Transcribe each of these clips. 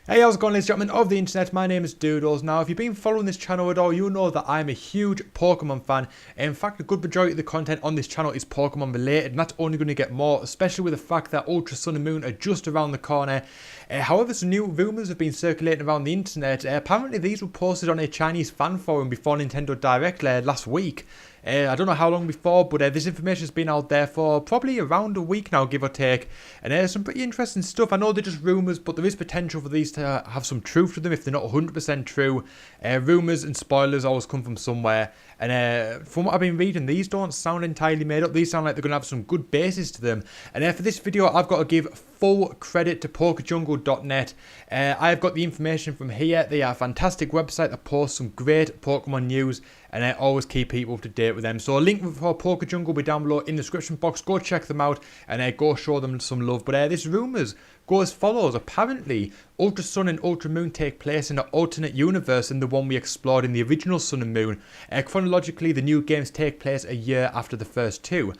Hey, how's it going, ladies and gentlemen of the internet? My name is Doodles. Now, if you've been following this channel at all, you'll know that I'm a huge Pokemon fan. In fact, a good majority of the content on this channel is Pokemon related, and that's only going to get more, especially with the fact that Ultra Sun and Moon are just around the corner. However, some new rumours have been circulating around the internet. Apparently, these were posted on a Chinese fan forum before Nintendo Direct last week. I don't know how long before, but this information has been out there for probably around a week now, give or take. And some pretty interesting stuff. I know they're just rumours, but there is potential for these to have some truth to them if they're not 100% true. Rumours and spoilers always come from somewhere. And from what I've been reading, these don't sound entirely made up. These sound like they're going to have some good basis to them. And for this video, I've got to give full credit to PokeJungle.net. I've got the information from here. They are a fantastic website that posts some great Pokemon news, and I always keep people up to date with them. So a link for PokeJungle will be down below in the description box. Go check them out and go show them some love. But this rumours go as follows. Apparently, Ultra Sun and Ultra Moon take place in an alternate universe than the one we explored in the original Sun and Moon. Chronologically, the new games take place a year after the first two.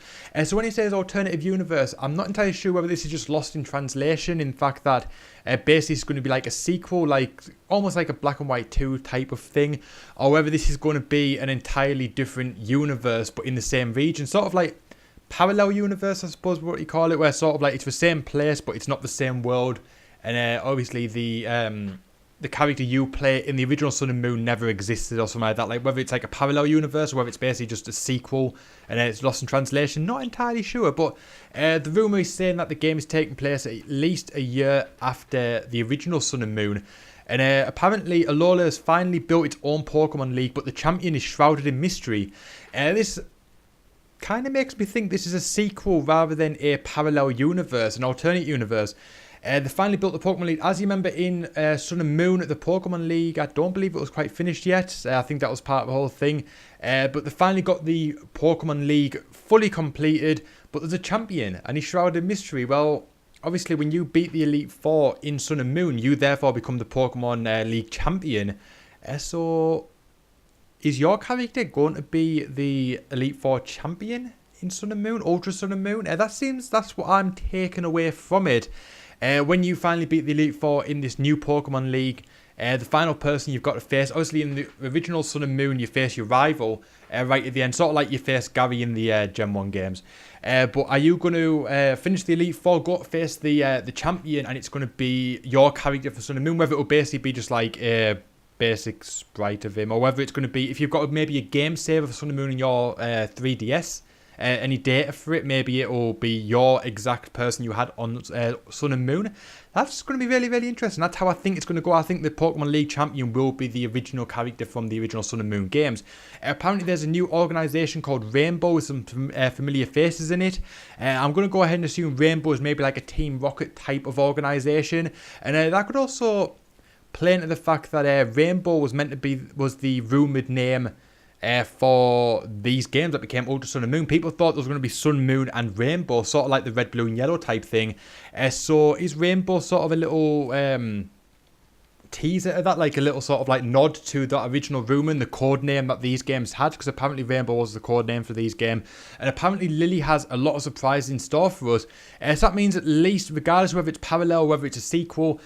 So when he says alternative universe, I'm not entirely sure whether this is just lost in translation, in fact that basically it's going to be like a sequel, like almost like a Black and White 2 type of thing, or whether this is going to be an entirely different universe but in the same region, sort of like parallel universe, I suppose what you call it, where sort of like it's the same place but it's not the same world. And obviously the character you play in the original Sun and Moon never existed or something like that. Like whether it's like a parallel universe or whether it's basically just a sequel and it's lost in translation, not entirely sure. But the rumour is saying that the game is taking place at least a year after the original Sun and Moon. And apparently Alola has finally built its own Pokemon League, but the champion is shrouded in mystery. This kind of makes me think this is a sequel rather than a parallel universe, an alternate universe. They finally built the Pokemon League. As you remember in Sun and Moon, the Pokemon League, I don't believe it was quite finished yet. I think that was part of the whole thing. But they finally got the Pokemon League fully completed. But there's a champion and he's shrouded in mystery. Well, obviously when you beat the Elite Four in Sun and Moon, you therefore become the Pokemon League champion. So is your character going to be the Elite Four champion in Sun and Moon, Ultra Sun and Moon? That's what I'm taking away from it. When you finally beat the Elite Four in this new Pokemon League, the final person you've got to face, obviously in the original Sun and Moon, you face your rival right at the end, sort of like you face Gary in the Gen 1 games. But are you going to finish the Elite Four, go to face the champion, and it's going to be your character for Sun and Moon, whether it will basically be just like a basic sprite of him, or whether it's going to be, if you've got maybe a game saver for Sun and Moon in your 3DS, any data for it, maybe it will be your exact person you had on Sun and Moon. That's going to be really, really interesting. That's how I think it's going to go. I think the Pokemon League champion will be the original character from the original Sun and Moon games. Apparently there's a new organisation called Rainbow with some familiar faces in it. I'm going to go ahead and assume Rainbow is maybe like a Team Rocket type of organisation. And that could also play into the fact that Rainbow was the rumoured name for these games that became Ultra Sun and Moon. People thought there was going to be Sun, Moon and Rainbow, sort of like the red, blue and yellow type thing. So is Rainbow sort of a little teaser of that, like a little sort of like nod to that original rumour and the code name that these games had? Because apparently Rainbow was the code name for these games, and apparently Lily has a lot of surprises in store for us. So that means at least, regardless of whether it's parallel or whether it's a sequel,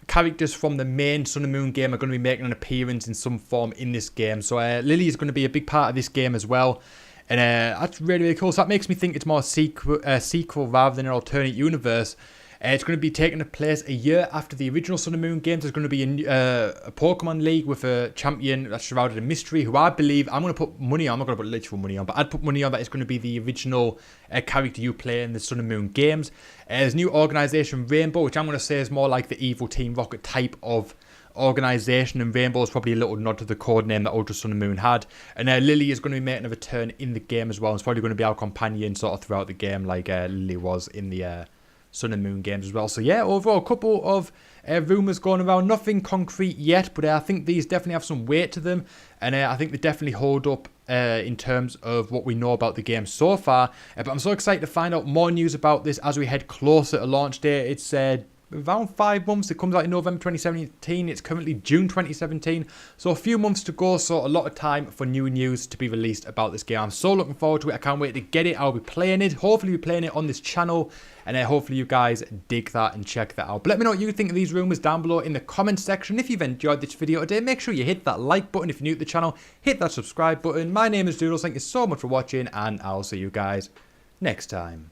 characters from the main Sun and Moon game are going to be making an appearance in some form in this game. So Lily is going to be a big part of this game as well. And that's really, really cool. So that makes me think it's more a sequel rather than an alternate universe. It's going to be taking place a year after the original Sun and Moon games. There's going to be a Pokemon League with a champion that's shrouded in mystery, who I believe, I'm going to put money on, I'm not going to put literal money on, but I'd put money on that it's going to be the original character you play in the Sun and Moon games. There's a new organisation, Rainbow, which I'm going to say is more like the evil Team Rocket type of organisation, and Rainbow is probably a little nod to the code name that Ultra Sun and Moon had. And Lily is going to be making a return in the game as well. It's probably going to be our companion sort of throughout the game, like Lily was in the Sun and Moon games as well. So yeah, overall, a couple of rumours going around. Nothing concrete yet, but I think these definitely have some weight to them, and I think they definitely hold up in terms of what we know about the game so far. But I'm so excited to find out more news about this as we head closer to launch day. It's around 5 months. It comes out in November 2017. It's currently June 2017. So a few months to go. So a lot of time for new news to be released about this game. I'm so looking forward to it. I can't wait to get it. I'll be playing it. Hopefully be playing it on this channel. And hopefully you guys dig that and check that out. But let me know what you think of these rumours down below in the comment section. If you've enjoyed this video today, make sure you hit that like button. If you're new to the channel, hit that subscribe button. My name is Doodles. Thank you so much for watching, and I'll see you guys next time.